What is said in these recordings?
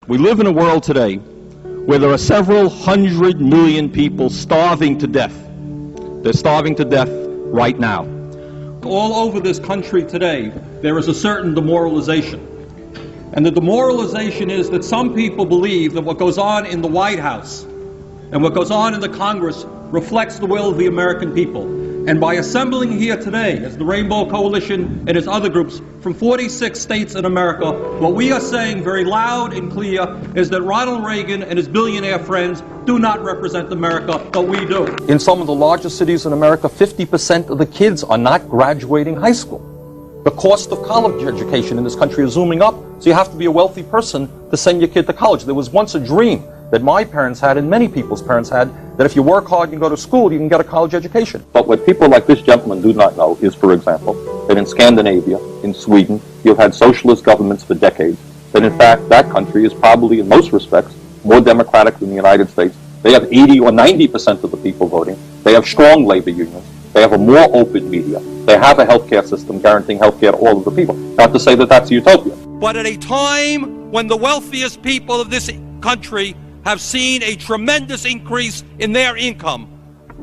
We live in a world today where there are several 100 million people starving to death. They're starving to death right now. All over this country today, there is a certain demoralization. And the demoralization is that some people believe that what goes on in the White House and what goes on in the Congress reflects the will of the American people. And by assembling here today as the Rainbow Coalition and its other groups from 46 states in America, what we are saying very loud and clear is that Ronald Reagan and his billionaire friends do not represent America, but we do. In some of the largest cities in America, 50% of the kids are not graduating high school. The cost of college education in this country is zooming up, so you have to be a wealthy person to send your kid to college. There was once a dream that my parents had and many people's parents had, that if you work hard and go to school, you can get a college education. But what people like this gentleman do not know is, for example, that in Scandinavia, in Sweden, you've had socialist governments for decades, that in fact that country is probably in most respects more democratic than the United States. They have 80 or 90% of the people voting. They have strong labor unions. They have a more open media. They have a healthcare system guaranteeing healthcare to all of the people. Not to say that that's a utopia. But at a time when the wealthiest people of this country have seen a tremendous increase in their income,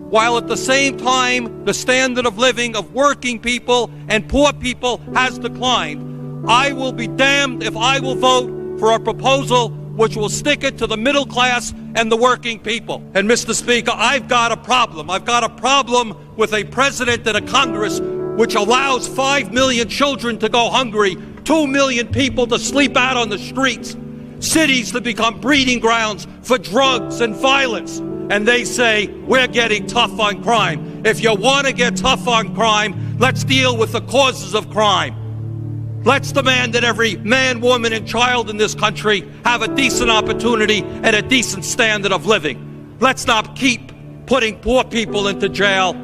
while at the same time the standard of living of working people and poor people has declined, I will be damned if I will vote for a proposal which will stick it to the middle class and the working people. And Mr. Speaker, I've got a problem. I've got a problem with a president and a Congress which allows 5 million children to go hungry, 2 million people to sleep out on the streets, cities to become breeding grounds for drugs and violence. And they say, we're getting tough on crime. If you want to get tough on crime, let's deal with the causes of crime. Let's demand that every man, woman, and child in this country have a decent opportunity and a decent standard of living. Let's not keep putting poor people into jail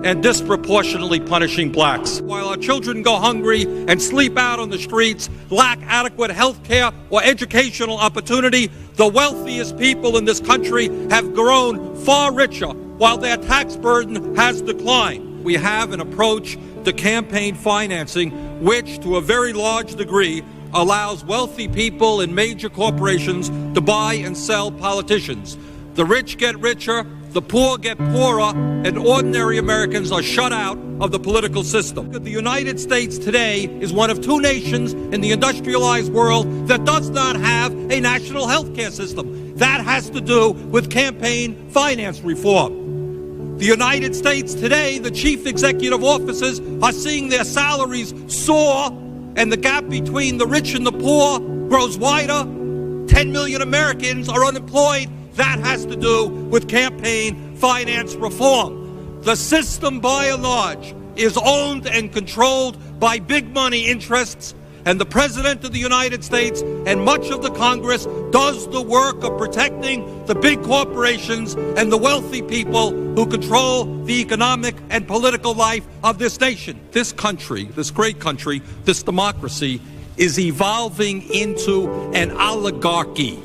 and disproportionately punishing blacks. While our children go hungry and sleep out on the streets, lack adequate health care or educational opportunity, the wealthiest people in this country have grown far richer while their tax burden has declined. We have an approach to campaign financing which, to a very large degree, allows wealthy people and major corporations to buy and sell politicians. The rich get richer, the poor get poorer, and ordinary Americans are shut out of the political system. The United States today is one of 2 nations in the industrialized world that does not have a national health care system. That has to do with campaign finance reform. The United States today, the chief executive officers are seeing their salaries soar, and the gap between the rich and the poor grows wider. 10 million Americans are unemployed. That has to do with campaign finance reform. The system, by and large, is owned and controlled by big money interests, and the President of the United States and much of the Congress does the work of protecting the big corporations and the wealthy people who control the economic and political life of this nation. This country, this great country, this democracy is evolving into an oligarchy.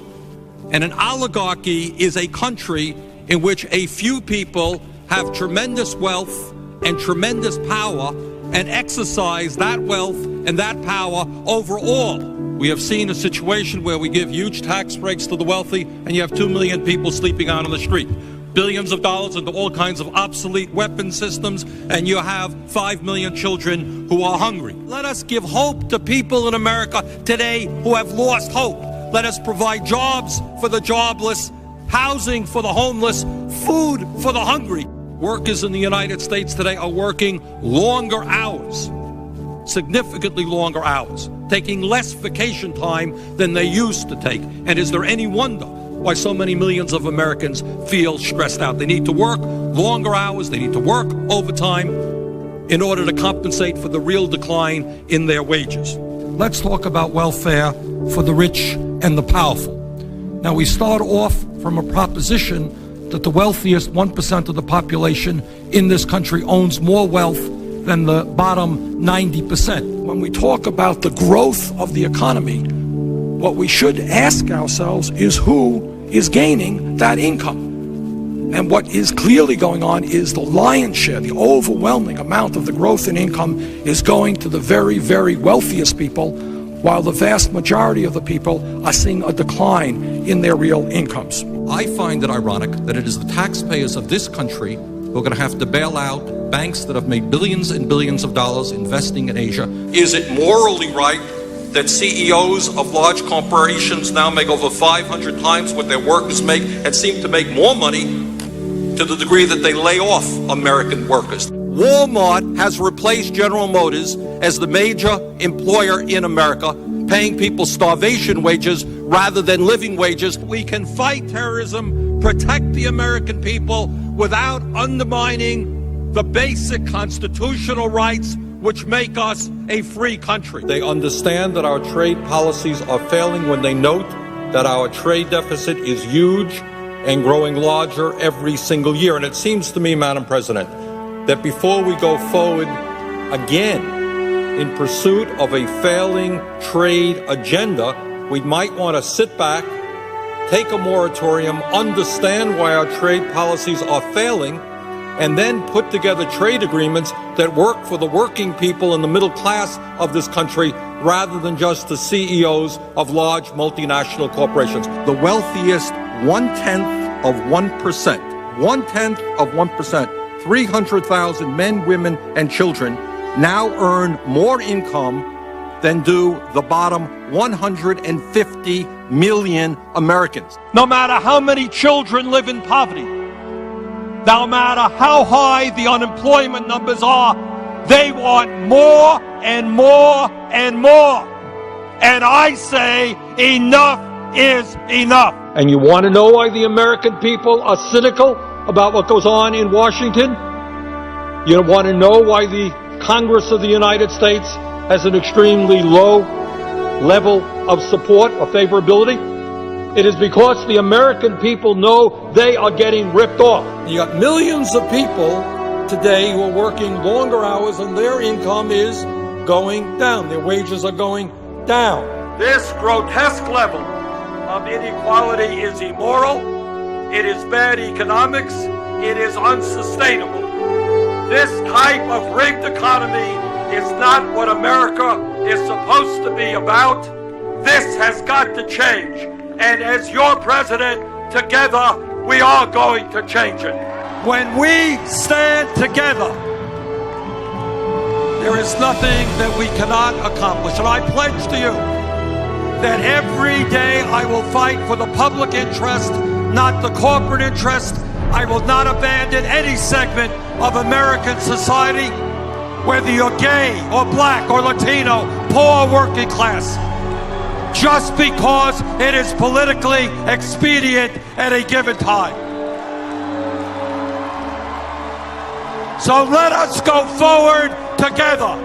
And an oligarchy is a country in which a few people have tremendous wealth and tremendous power and exercise that wealth and that power over all. We have seen a situation where we give huge tax breaks to the wealthy and you have 2 million people sleeping out on the street. Billions of dollars into all kinds of obsolete weapon systems, and you have 5 million children who are hungry. Let us give hope to people in America today who have lost hope. Let us provide jobs for the jobless, housing for the homeless, food for the hungry. Workers in the United States today are working longer hours, significantly longer hours, taking less vacation time than they used to take. And is there any wonder why so many millions of Americans feel stressed out? They need to work longer hours, they need to work overtime in order to compensate for the real decline in their wages. Let's talk about welfare for the rich and the powerful. Now, we start off from a proposition that the wealthiest 1% of the population in this country owns more wealth than the bottom 90%. When we talk about the growth of the economy, what we should ask ourselves is who is gaining that income. And what is clearly going on is the lion's share, the overwhelming amount of the growth in income is going to the very, very wealthiest people, while the vast majority of the people are seeing a decline in their real incomes. I find it ironic that it is the taxpayers of this country who are going to have to bail out banks that have made billions and billions of dollars investing in Asia. Is it morally right that CEOs of large corporations now make over 500 times what their workers make and seem to make more money to the degree that they lay off American workers? Walmart has replaced General Motors as the major employer in America, paying people starvation wages rather than living wages. We can fight terrorism, protect the American people without undermining the basic constitutional rights which make us a free country. They understand that our trade policies are failing when they note that our trade deficit is huge and growing larger every single year. And it seems to me, Madam President, that before we go forward again in pursuit of a failing trade agenda, we might want to sit back, take a moratorium, understand why our trade policies are failing, and then put together trade agreements that work for the working people and the middle class of this country rather than just the CEOs of large multinational corporations. The wealthiest 1/10 of 1%, 1/10 of 1%, 300,000 men, women, and children now earn more income than do the bottom 150 million Americans. No matter how many children live in poverty, no matter how high the unemployment numbers are, they want more and more and more. And I say enough is enough. And you want to know why the American people are cynical about what goes on in Washington? You want to know why the Congress of the United States has an extremely low level of support or favorability? It is because the American people know they are getting ripped off. You got millions of people today who are working longer hours and their income is going down. Their wages are going down. This grotesque level of inequality is immoral. It is bad economics. It is unsustainable. This type of rigged economy is not what America is supposed to be about. This has got to change. And as your president, together, we are going to change it. When we stand together, there is nothing that we cannot accomplish. And I pledge to you that every day I will fight for the public interest, not the corporate interest. I will not abandon any segment of American society, whether you're gay or black or Latino, poor or working class, just because it is politically expedient at a given time. So let us go forward together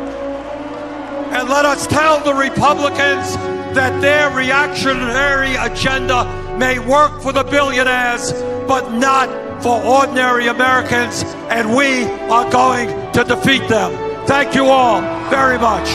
and let us tell the Republicans that their reactionary agenda may work for the billionaires, but not for ordinary Americans, and we are going to defeat them. Thank you all very much.